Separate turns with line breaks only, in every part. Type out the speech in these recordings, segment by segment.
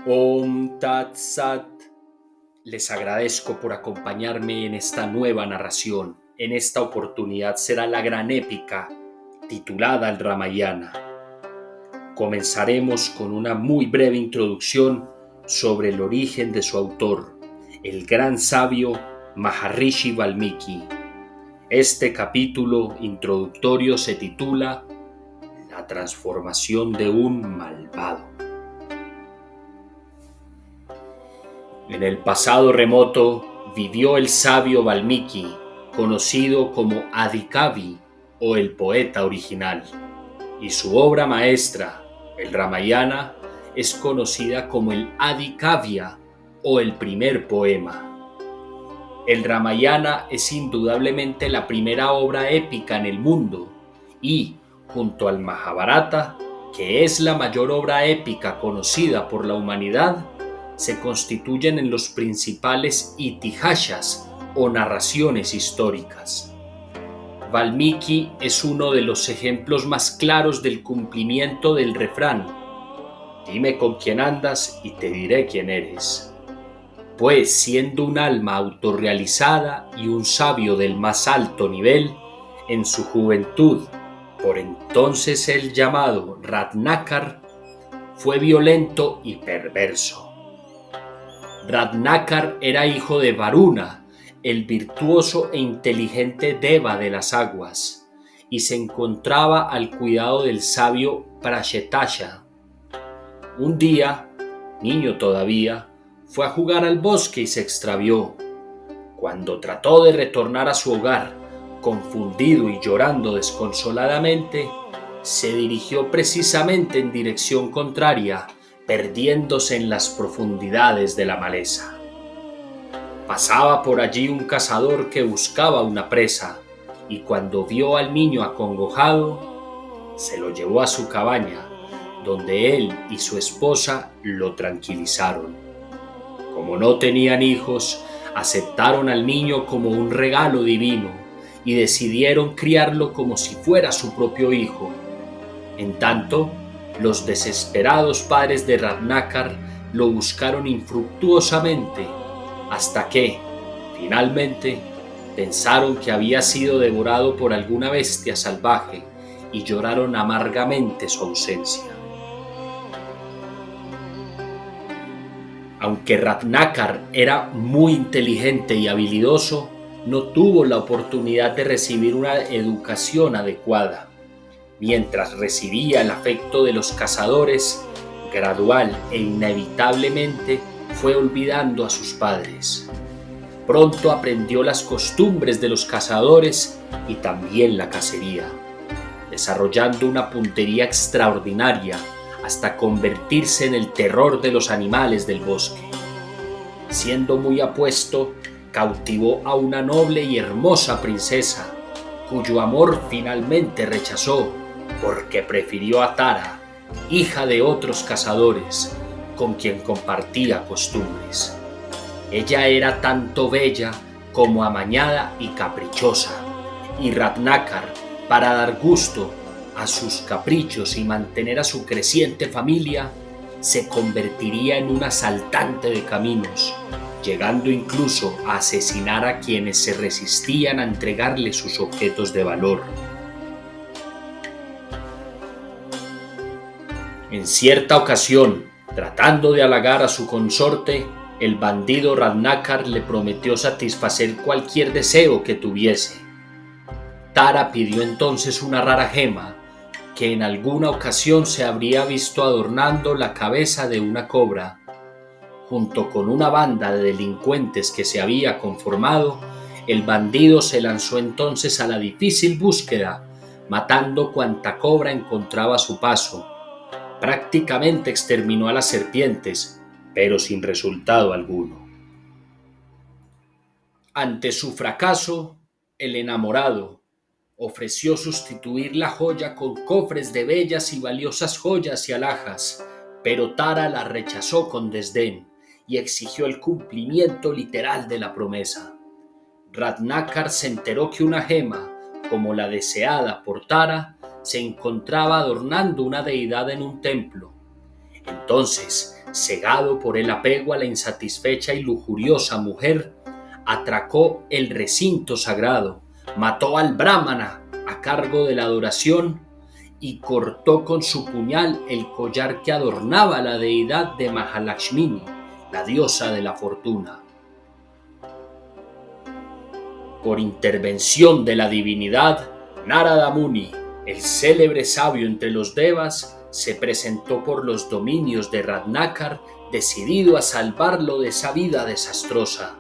Om Tat Sat. Les agradezco por acompañarme en esta nueva narración. En esta oportunidad será la gran épica titulada el Ramayana. Comenzaremos con una muy breve introducción sobre el origen de su autor, el gran sabio Maharishi Valmiki. Este capítulo introductorio se titula La transformación de un malvado. En el pasado remoto vivió el sabio Valmiki, conocido como Adi Kavi o el poeta original, y su obra maestra, el Ramayana, es conocida como el Adi Kavya o el primer poema. El Ramayana es indudablemente la primera obra épica en el mundo y, junto al Mahabharata, que es la mayor obra épica conocida por la humanidad, se constituyen en los principales itihasas o narraciones históricas. Valmiki es uno de los ejemplos más claros del cumplimiento del refrán: dime con quién andas y te diré quién eres. Pues siendo un alma autorrealizada y un sabio del más alto nivel, en su juventud, por entonces el llamado Ratnakar, fue violento y perverso. Ratnakar era hijo de Varuna, el virtuoso e inteligente Deva de las aguas, y se encontraba al cuidado del sabio Prashetasha. Un día, niño todavía, fue a jugar al bosque y se extravió. Cuando trató de retornar a su hogar, confundido y llorando desconsoladamente, se dirigió precisamente en dirección contraria, perdiéndose en las profundidades de la maleza. Pasaba por allí un cazador que buscaba una presa, y cuando vio al niño acongojado, se lo llevó a su cabaña, donde él y su esposa lo tranquilizaron. Como no tenían hijos, aceptaron al niño como un regalo divino y decidieron criarlo como si fuera su propio hijo. En tanto, los desesperados padres de Ratnakar lo buscaron infructuosamente, hasta que, finalmente, pensaron que había sido devorado por alguna bestia salvaje y lloraron amargamente su ausencia. Aunque Ratnakar era muy inteligente y habilidoso, no tuvo la oportunidad de recibir una educación adecuada. Mientras recibía el afecto de los cazadores, gradual e inevitablemente fue olvidando a sus padres. Pronto aprendió las costumbres de los cazadores y también la cacería, desarrollando una puntería extraordinaria hasta convertirse en el terror de los animales del bosque. Siendo muy apuesto, cautivó a una noble y hermosa princesa, cuyo amor finalmente rechazó, porque prefirió a Tara, hija de otros cazadores, con quien compartía costumbres. Ella era tanto bella como amañada y caprichosa, y Ratnakar, para dar gusto a sus caprichos y mantener a su creciente familia, se convertiría en un asaltante de caminos, llegando incluso a asesinar a quienes se resistían a entregarle sus objetos de valor. En cierta ocasión, tratando de halagar a su consorte, el bandido Ratnakar le prometió satisfacer cualquier deseo que tuviese. Tara pidió entonces una rara gema, que en alguna ocasión se habría visto adornando la cabeza de una cobra. Junto con una banda de delincuentes que se había conformado, el bandido se lanzó entonces a la difícil búsqueda, matando cuanta cobra encontraba a su paso. Prácticamente exterminó a las serpientes, pero sin resultado alguno. Ante su fracaso, el enamorado ofreció sustituir la joya con cofres de bellas y valiosas joyas y alhajas, pero Tara la rechazó con desdén y exigió el cumplimiento literal de la promesa. Ratnakar se enteró que una gema, como la deseada por Tara, se encontraba adornando una deidad en un templo. Entonces cegado por el apego a la insatisfecha y lujuriosa mujer, atracó el recinto sagrado, mató al brahmana a cargo de la adoración y cortó con su puñal el collar que adornaba la deidad de Mahalakshmi, la diosa de la fortuna. Por intervención de la divinidad, Narada Muni, el célebre sabio entre los devas, se presentó por los dominios de Ratnakar, decidido a salvarlo de esa vida desastrosa.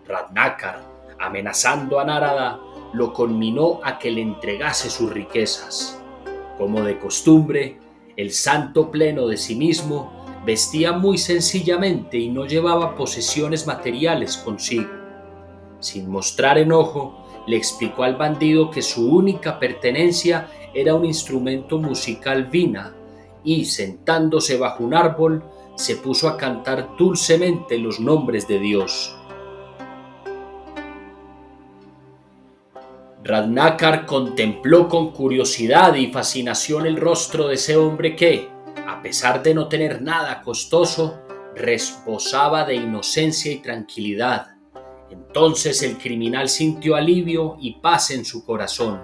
Ratnakar, amenazando a Narada, lo conminó a que le entregase sus riquezas. Como de costumbre, el santo pleno de sí mismo vestía muy sencillamente y no llevaba posesiones materiales consigo. Sin mostrar enojo, le explicó al bandido que su única pertenencia era un instrumento musical vina y, sentándose bajo un árbol, se puso a cantar dulcemente los nombres de Dios. Ratnakar contempló con curiosidad y fascinación el rostro de ese hombre que, a pesar de no tener nada costoso, rebosaba de inocencia y tranquilidad. Entonces el criminal sintió alivio y paz en su corazón.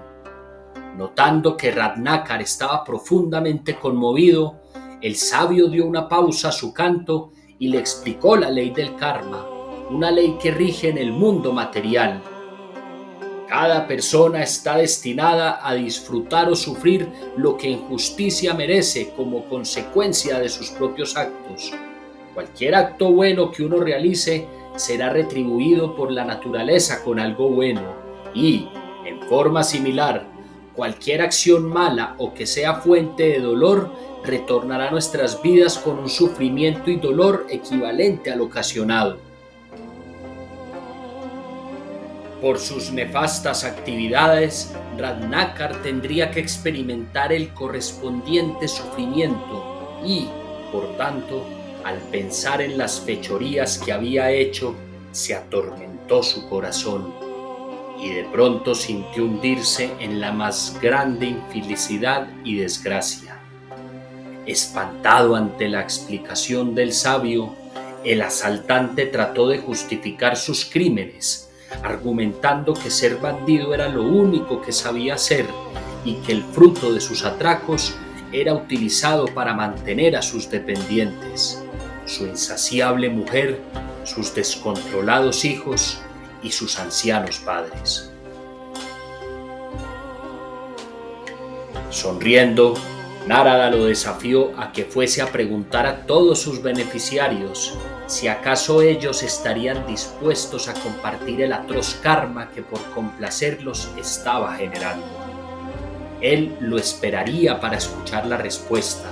Notando que Ratnakar estaba profundamente conmovido, el sabio dio una pausa a su canto y le explicó la ley del karma, una ley que rige en el mundo material. Cada persona está destinada a disfrutar o sufrir lo que en justicia merece como consecuencia de sus propios actos. Cualquier acto bueno que uno realice será retribuido por la naturaleza con algo bueno y, en forma similar, cualquier acción mala o que sea fuente de dolor retornará a nuestras vidas con un sufrimiento y dolor equivalente al ocasionado. Por sus nefastas actividades, Ratnakar tendría que experimentar el correspondiente sufrimiento y, por tanto, al pensar en las fechorías que había hecho, se atormentó su corazón y de pronto sintió hundirse en la más grande infelicidad y desgracia. Espantado ante la explicación del sabio, el asaltante trató de justificar sus crímenes, argumentando que ser bandido era lo único que sabía hacer y que el fruto de sus atracos era utilizado para mantener a sus dependientes, su insaciable mujer, sus descontrolados hijos y sus ancianos padres. Sonriendo, Narada lo desafió a que fuese a preguntar a todos sus beneficiarios si acaso ellos estarían dispuestos a compartir el atroz karma que por complacerlos estaba generando. Él lo esperaría para escuchar la respuesta,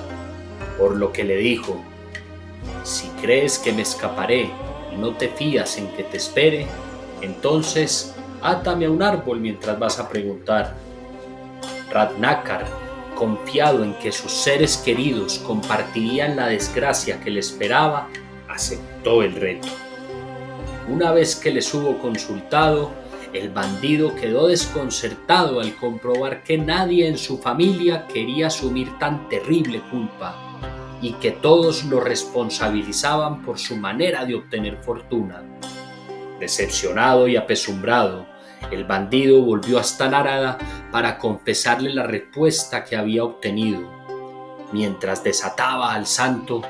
por lo que le dijo: si crees que me escaparé y no te fías en que te espere, entonces átame a un árbol mientras vas a preguntar. Ratnakar, confiado en que sus seres queridos compartirían la desgracia que le esperaba, aceptó el reto. Una vez que les hubo consultado, el bandido quedó desconcertado al comprobar que nadie en su familia quería asumir tan terrible culpa y que todos lo responsabilizaban por su manera de obtener fortuna. Decepcionado y apesumbrado, el bandido volvió hasta Narada para confesarle la respuesta que había obtenido. Mientras desataba al santo,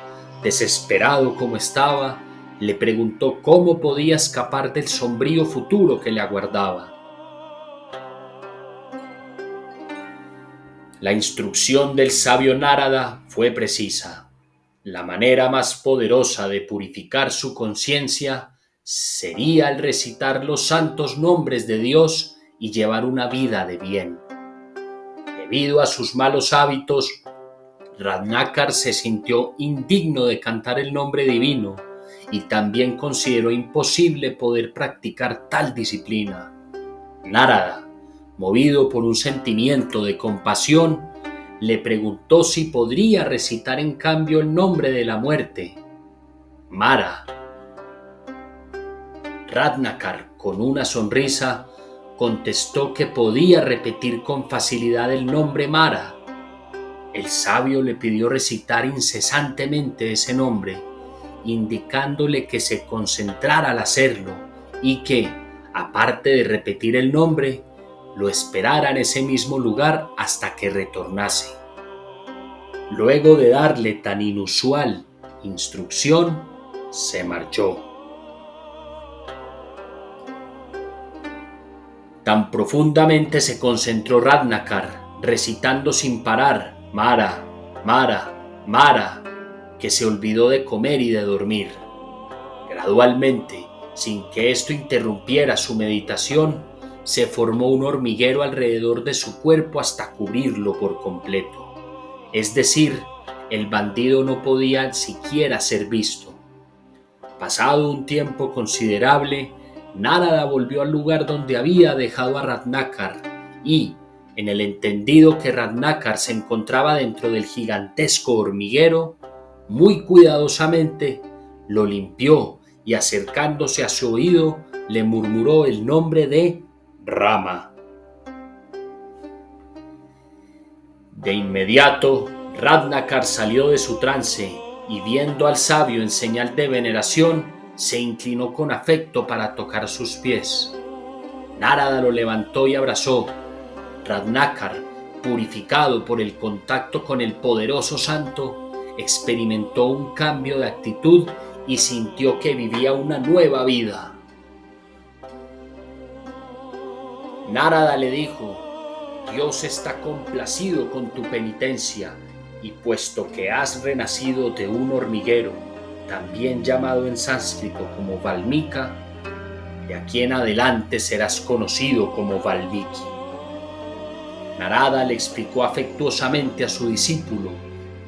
desesperado como estaba, le preguntó cómo podía escapar del sombrío futuro que le aguardaba. La instrucción del sabio Narada fue precisa. La manera más poderosa de purificar su conciencia sería el recitar los santos nombres de Dios y llevar una vida de bien. Debido a sus malos hábitos, Ratnakar se sintió indigno de cantar el nombre divino y también consideró imposible poder practicar tal disciplina. Narada, movido por un sentimiento de compasión, le preguntó si podría recitar en cambio el nombre de la muerte, Mara. Ratnakar, con una sonrisa, contestó que podía repetir con facilidad el nombre Mara. El sabio le pidió recitar incesantemente ese nombre, indicándole que se concentrara al hacerlo y que, aparte de repetir el nombre, lo esperara en ese mismo lugar hasta que retornase. Luego de darle tan inusual instrucción, se marchó. Tan profundamente se concentró Ratnakar, recitando sin parar Mara, Mara, Mara, que se olvidó de comer y de dormir. Gradualmente, sin que esto interrumpiera su meditación, se formó un hormiguero alrededor de su cuerpo hasta cubrirlo por completo. Es decir, el bandido no podía siquiera ser visto. Pasado un tiempo considerable, Narada volvió al lugar donde había dejado a Ratnakar y, en el entendido que Ratnakar se encontraba dentro del gigantesco hormiguero, muy cuidadosamente lo limpió y, acercándose a su oído, le murmuró el nombre de Rama. De inmediato, Ratnakar salió de su trance y, viendo al sabio en señal de veneración, se inclinó con afecto para tocar sus pies. Narada lo levantó y abrazó. Ratnakar, purificado por el contacto con el poderoso santo, experimentó un cambio de actitud y sintió que vivía una nueva vida. Narada le dijo: Dios está complacido con tu penitencia, y puesto que has renacido de un hormiguero, también llamado en sánscrito como Valmika, de aquí en adelante serás conocido como Valmiki. Narada le explicó afectuosamente a su discípulo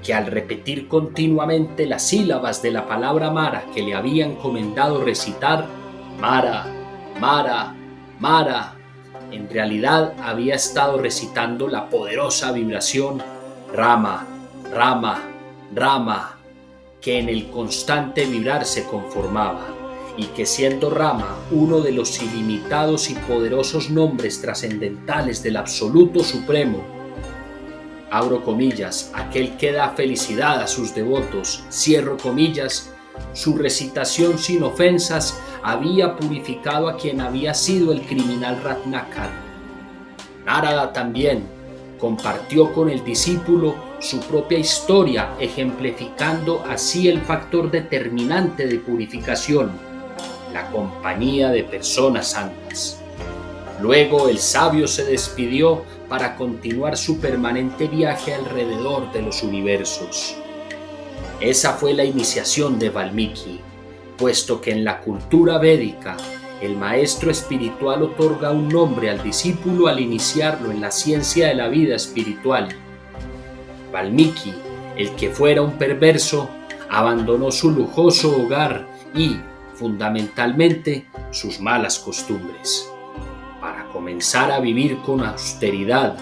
que, al repetir continuamente las sílabas de la palabra Mara que le había encomendado recitar, Mara, Mara, Mara, en realidad había estado recitando la poderosa vibración Rama, Rama, Rama, que en el constante vibrar se conformaba, y que, siendo Rama uno de los ilimitados y poderosos nombres trascendentales del Absoluto Supremo, abro comillas, aquel que da felicidad a sus devotos, cierro comillas, su recitación sin ofensas había purificado a quien había sido el criminal Ratnakar. Narada también compartió con el discípulo su propia historia, ejemplificando así el factor determinante de purificación, la compañía de personas santas. Luego el sabio se despidió para continuar su permanente viaje alrededor de los universos. Esa fue la iniciación de Valmiki, puesto que en la cultura védica el maestro espiritual otorga un nombre al discípulo al iniciarlo en la ciencia de la vida espiritual. Valmiki, el que fuera un perverso, abandonó su lujoso hogar y, fundamentalmente, sus malas costumbres, para comenzar a vivir con austeridad,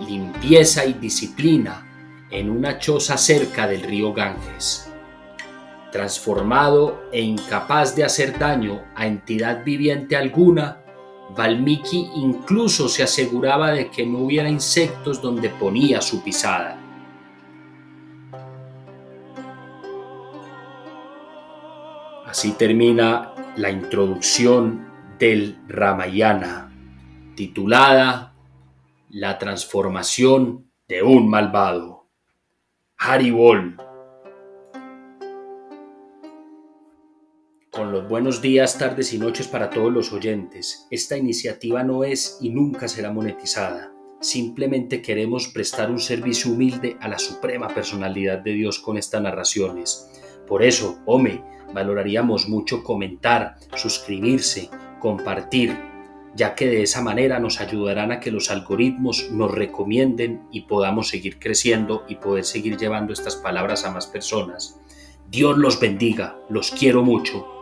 limpieza y disciplina en una choza cerca del río Ganges. Transformado e incapaz de hacer daño a entidad viviente alguna, Valmiki incluso se aseguraba de que no hubiera insectos donde ponía su pisada. Así termina la introducción del Ramayana, titulada La transformación de un malvado. Hari Bol. Con los buenos días, tardes y noches para todos los oyentes. Esta iniciativa no es y nunca será monetizada. Simplemente queremos prestar un servicio humilde a la suprema personalidad de Dios con estas narraciones. Por eso, valoraríamos mucho comentar, suscribirse, compartir, ya que de esa manera nos ayudarán a que los algoritmos nos recomienden y podamos seguir creciendo y poder seguir llevando estas palabras a más personas. Dios los bendiga, los quiero mucho.